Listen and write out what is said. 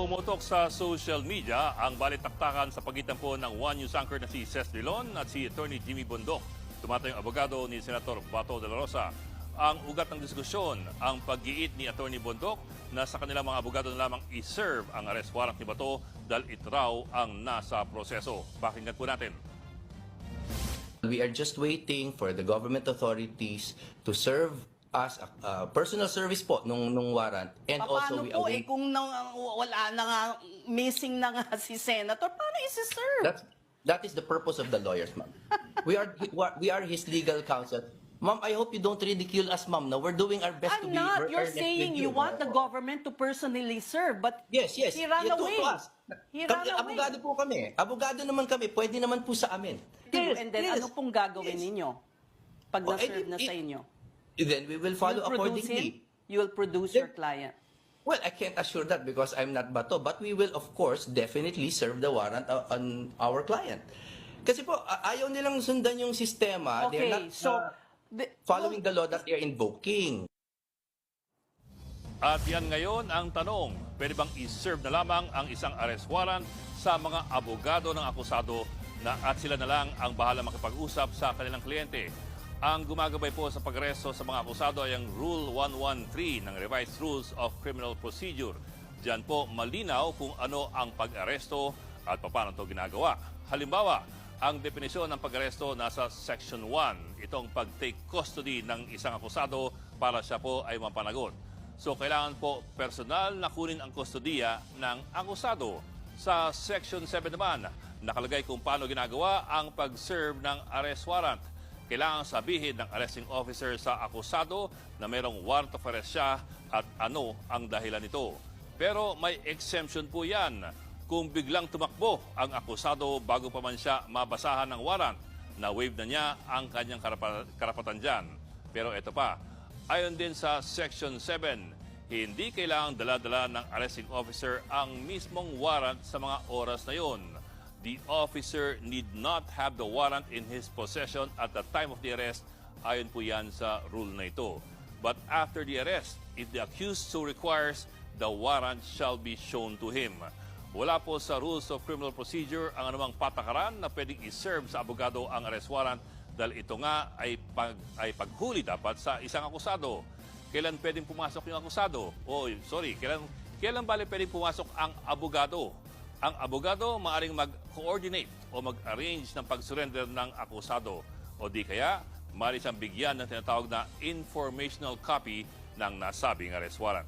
Pumutok sa social media ang balitaktakan sa pagitan po ng One News anchor na si Ces Drilon at si Attorney Jimmy Bundok. Tumatayong abogado ni Senator Bato de la Rosa. Ang ugat ng diskusyon, ang pag-iit ni Attorney Bundok na sa kanilang mga abogado na lamang i-serve ang arrest warrant ni Bato dahil ito raw ang nasa proseso. Pakinggan po natin. We are just waiting for the government authorities to serve us personal service po nung warrant, and also we po await. kung wala na nga, missing na nga si Senator, paano isi-serve? That is the purpose of the lawyers, ma'am. We are his legal counsel. Ma'am, I hope you don't ridicule us, ma'am. No, we're doing our best to I'm be not. You're earnest saying with you want the government to personally serve, but Yes. he ran To away. us. He ran away. Abogado po kami. Abogado naman kami. Pwede naman po sa amin. And then, ano pong gagawin ninyo pag na-serve na sa inyo? Then we will follow You'll produce accordingly. him? You will produce your client? Well, I can't assure that because I'm not Bato, but we will, of course, definitely serve the warrant on our client. Kasi po, ayaw nilang sundan yung sistema. Okay, They're not so following the law that they're invoking. At yan ngayon ang tanong, pwede bang i-serve na lamang ang isang arrest warrant sa mga abogado ng akusado at sila na lang ang bahala makipag-usap sa kanilang kliyente? Ang gumagabay po sa pag-aresto sa mga akusado ay ang Rule 113 ng Revised Rules of Criminal Procedure. Diyan po malinaw kung ano ang pag-aresto at paano ito ginagawa. Halimbawa, ang definisyon ng pag-aresto nasa Section 1, itong pag-take custody ng isang akusado para siya po ay mapanagot. So kailangan po personal na kunin ang kustodiya ng akusado. Sa Section 7 naman, nakalagay kung paano ginagawa ang pag-serve ng arrest warrant. Kailangan sabihin ng arresting officer sa akusado na mayroong warrant of arrest siya at ano ang dahilan nito. Pero may exemption po yan. Kung biglang tumakbo ang akusado bago pa man siya mabasahan ng warrant, na-waive na niya ang kanyang karapatan dyan. Pero ito pa, ayon din sa Section 7, hindi kailangang dala-dala ng arresting officer ang mismong warrant sa mga oras na yon. The officer need not have the warrant in his possession at the time of the arrest. Ayon po yan sa rule na ito. But after the arrest, if the accused so requires, the warrant shall be shown to him. Wala po sa Rules of Criminal Procedure ang anumang patakaran na pwedeng i-serve sa abogado ang arrest warrant dahil ito nga ay paghuli dapat sa isang akusado. Kailan pwedeng pumasok yung akusado? Kailan bali pwedeng pumasok ang abogado? Ang abogado maaaring mag-coordinate o mag-arrange ng pag-surrender ng akusado o di kaya maaari siyang bigyan ng tinatawag na informational copy ng nasabing arrest warrant.